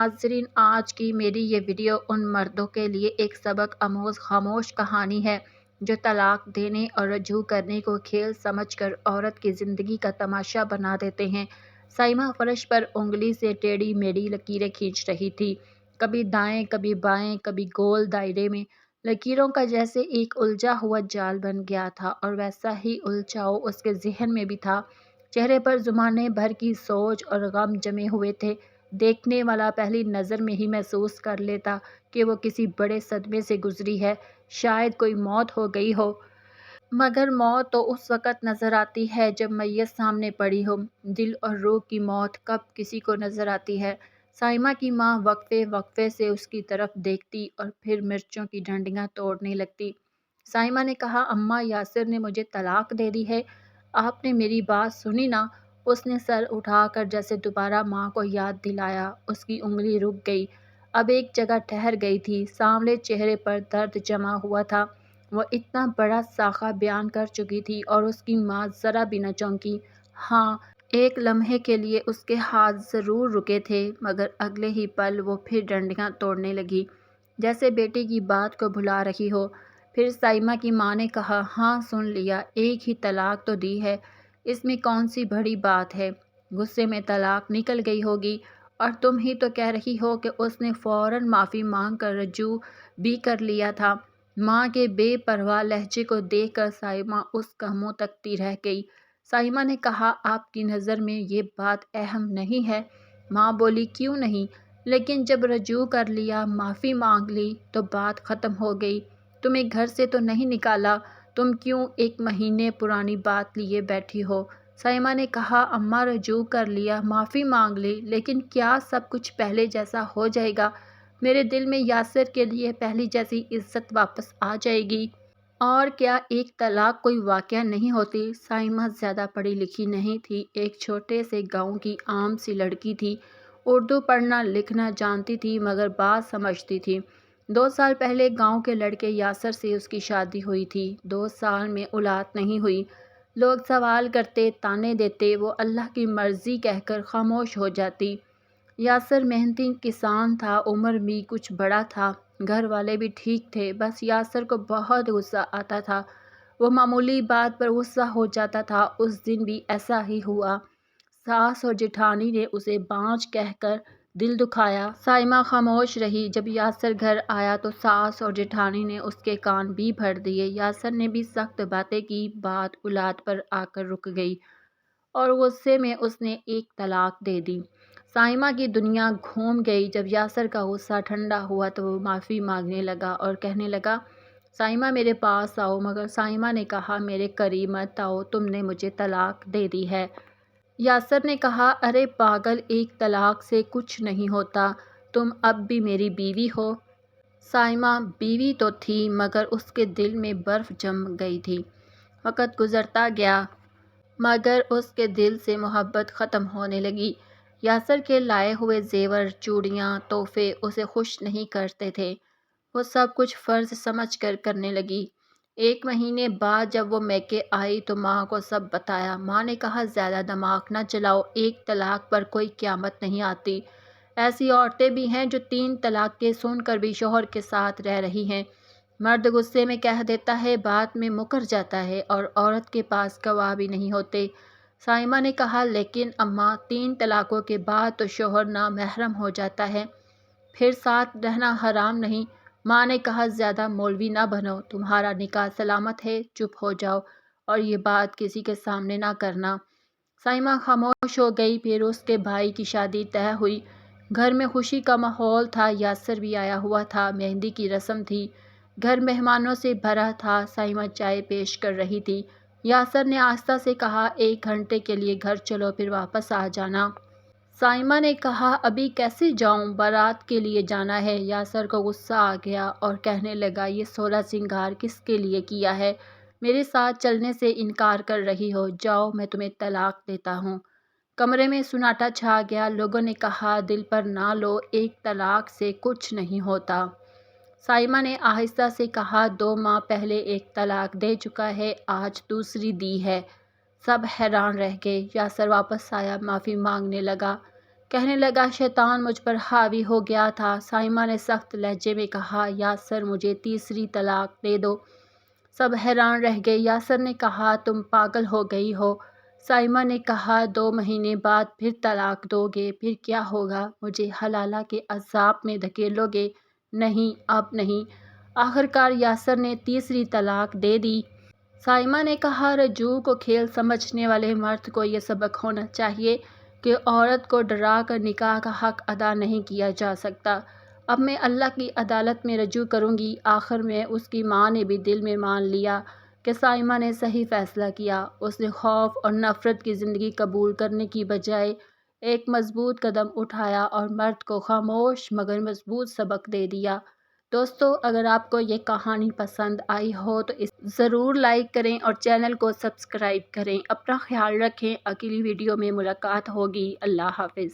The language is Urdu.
ناظرین، آج کی میری یہ ویڈیو ان مردوں کے لیے ایک سبق آموز خاموش کہانی ہے جو طلاق دینے اور رجوع کرنے کو کھیل سمجھ کر عورت کی زندگی کا تماشا بنا دیتے ہیں۔ سائمہ فرش پر انگلی سے ٹیڑھی میڑھی لکیریں کھینچ رہی تھی، کبھی دائیں کبھی بائیں، کبھی گول دائرے میں۔ لکیروں کا جیسے ایک الجھا ہوا جال بن گیا تھا اور ویسا ہی الجھاؤ اس کے ذہن میں بھی تھا۔ چہرے پر زمانے بھر کی سوچ اور غم جمے ہوئے تھے۔ دیکھنے والا پہلی نظر میں ہی محسوس کر لیتا کہ وہ کسی بڑے صدمے سے گزری ہے، شاید کوئی موت ہو گئی ہو۔ مگر موت تو اس وقت نظر آتی ہے جب میت سامنے پڑی ہو۔ دل اور روح کی موت کب کسی کو نظر آتی ہے؟ سائمہ کی ماں وقفے وقفے سے اس کی طرف دیکھتی اور پھر مرچوں کی ڈنڈیاں توڑنے لگتی۔ سائمہ نے کہا، اماں، یاسر نے مجھے طلاق دے دی ہے۔ آپ نے میری بات سنی نا؟ اس نے سر اٹھا کر جیسے دوبارہ ماں کو یاد دلایا۔ اس کی انگلی رک گئی، اب ایک جگہ ٹھہر گئی تھی۔ سانولے چہرے پر درد جمع ہوا تھا۔ وہ اتنا بڑا ساخہ بیان کر چکی تھی اور اس کی ماں ذرا بھی نہ چونکی۔ ہاں، ایک لمحے کے لیے اس کے ہاتھ ضرور رکے تھے، مگر اگلے ہی پل وہ پھر ڈنڈیاں توڑنے لگی، جیسے بیٹی کی بات کو بھلا رہی ہو۔ پھر سائمہ کی ماں نے کہا، ہاں سن لیا، ایک ہی طلاق تو دی ہے، اس میں کون سی بڑی بات ہے؟ غصے میں طلاق نکل گئی ہوگی، اور تم ہی تو کہہ رہی ہو کہ اس نے فوراً معافی مانگ کر رجوع بھی کر لیا تھا۔ ماں کے بے پرواہ لہجے کو دیکھ کر سائمہ اس کا منہ تکتی رہ گئی۔ سائمہ نے کہا، آپ کی نظر میں یہ بات اہم نہیں ہے؟ ماں بولی، کیوں نہیں؟ لیکن جب رجوع کر لیا، معافی مانگ لی تو بات ختم ہو گئی۔ تمہیں گھر سے تو نہیں نکالا، تم کیوں ایک مہینے پرانی بات لیے بیٹھی ہو؟ سائمہ نے کہا، اماں، رجوع کر لیا، معافی مانگ لی، لیکن کیا سب کچھ پہلے جیسا ہو جائے گا؟ میرے دل میں یاسر کے لیے پہلی جیسی عزت واپس آ جائے گی؟ اور کیا ایک طلاق کوئی واقعہ نہیں ہوتی؟ سائمہ زیادہ پڑھی لکھی نہیں تھی، ایک چھوٹے سے گاؤں کی عام سی لڑکی تھی۔ اردو پڑھنا لکھنا جانتی تھی مگر بات سمجھتی تھی۔ 2 سال پہلے گاؤں کے لڑکے یاسر سے اس کی شادی ہوئی تھی۔ 2 سال میں اولاد نہیں ہوئی۔ لوگ سوال کرتے، تانے دیتے، وہ اللہ کی مرضی کہہ کر خاموش ہو جاتی۔ یاسر محنتی کسان تھا، عمر بھی کچھ بڑا تھا، گھر والے بھی ٹھیک تھے، بس یاسر کو بہت غصہ آتا تھا۔ وہ معمولی بات پر غصہ ہو جاتا تھا۔ اس دن بھی ایسا ہی ہوا۔ ساس اور جیٹھانی نے اسے بانجھ کہہ کر دل دکھایا۔ سائمہ خاموش رہی۔ جب یاسر گھر آیا تو ساس اور جیٹھانی نے اس کے کان بھی بھر دیے۔ یاسر نے بھی سخت باتیں کی، بات اولاد پر آ کر رک گئی اور غصے میں اس نے ایک طلاق دے دی۔ سائمہ کی دنیا گھوم گئی۔ جب یاسر کا غصہ ٹھنڈا ہوا تو وہ معافی مانگنے لگا اور کہنے لگا، سائمہ میرے پاس آؤ۔ مگر سائمہ نے کہا، میرے قریب مت آؤ، تم نے مجھے طلاق دے دی ہے۔ یاسر نے کہا، ارے پاگل، ایک طلاق سے کچھ نہیں ہوتا، تم اب بھی میری بیوی ہو۔ سائمہ بیوی تو تھی مگر اس کے دل میں برف جم گئی تھی۔ وقت گزرتا گیا مگر اس کے دل سے محبت ختم ہونے لگی۔ یاسر کے لائے ہوئے زیور، چوڑیاں، تحفے اسے خوش نہیں کرتے تھے۔ وہ سب کچھ فرض سمجھ کر کرنے لگی۔ 1 مہینے بعد جب وہ میکے آئی تو ماں کو سب بتایا۔ ماں نے کہا، زیادہ دماغ نہ چلاؤ، ایک طلاق پر کوئی قیامت نہیں آتی۔ ایسی عورتیں بھی ہیں جو 3 طلاقیں سن کر بھی شوہر کے ساتھ رہ رہی ہیں۔ مرد غصے میں کہہ دیتا ہے، بعد میں مکر جاتا ہے اور عورت کے پاس گواہ بھی نہیں ہوتے۔ سائمہ نے کہا، لیکن اماں، 3 طلاقوں کے بعد تو شوہر نامحرم ہو جاتا ہے، پھر ساتھ رہنا حرام نہیں؟ ماں نے کہا، زیادہ مولوی نہ بنو، تمہارا نکاح سلامت ہے، چپ ہو جاؤ اور یہ بات کسی کے سامنے نہ کرنا۔ سائمہ خاموش ہو گئی۔ پھر اس کے بھائی کی شادی طے ہوئی۔ گھر میں خوشی کا ماحول تھا، یاسر بھی آیا ہوا تھا، مہندی کی رسم تھی، گھر مہمانوں سے بھرا تھا۔ سائمہ چائے پیش کر رہی تھی۔ یاسر نے آہستہ سے کہا، 1 گھنٹے کے لیے گھر چلو، پھر واپس آ جانا۔ سائمہ نے کہا، ابھی کیسے جاؤں، بارات کے لیے جانا ہے۔ یاسر کو غصہ آ گیا اور کہنے لگا، یہ 16 سنگار کس کے لیے کیا ہے؟ میرے ساتھ چلنے سے انکار کر رہی ہو، جاؤ، میں تمہیں طلاق دیتا ہوں۔ کمرے میں سناٹا چھا گیا۔ لوگوں نے کہا، دل پر نہ لو، ایک طلاق سے کچھ نہیں ہوتا۔ سائمہ نے آہستہ سے کہا، 2 ماہ پہلے ایک طلاق دے چکا ہے، آج دوسری دی ہے۔ سب حیران رہ گئے۔ یاسر واپس آیا، معافی مانگنے لگا۔ کہنے لگا شیطان مجھ پر حاوی ہو گیا تھا۔ سائمہ نے سخت لہجے میں کہا یاسر مجھے تیسری طلاق دے دو۔ سب حیران رہ گئے۔ یاسر نے کہا تم پاگل ہو گئی ہو۔ سائمہ نے کہا 2 مہینے بعد پھر طلاق دو گے پھر کیا ہوگا؟ مجھے حلالہ کے عذاب میں دھکیلو گے؟ نہیں اب نہیں۔ آخرکار یاسر نے تیسری طلاق دے دی۔ سائمہ نے کہا رجوع کو کھیل سمجھنے والے مرد کو یہ سبق ہونا چاہیے کہ عورت کو ڈرا کر نکاح کا حق ادا نہیں کیا جا سکتا۔ اب میں اللہ کی عدالت میں رجوع کروں گی۔ آخر میں اس کی ماں نے بھی دل میں مان لیا کہ سائمہ نے صحیح فیصلہ کیا۔ اس نے خوف اور نفرت کی زندگی قبول کرنے کی بجائے ایک مضبوط قدم اٹھایا اور مرد کو خاموش مگر مضبوط سبق دے دیا۔ دوستو اگر آپ کو یہ کہانی پسند آئی ہو تو اسے ضرور لائک کریں اور چینل کو سبسکرائب کریں۔ اپنا خیال رکھیں۔ اگلی ویڈیو میں ملاقات ہوگی۔ اللہ حافظ۔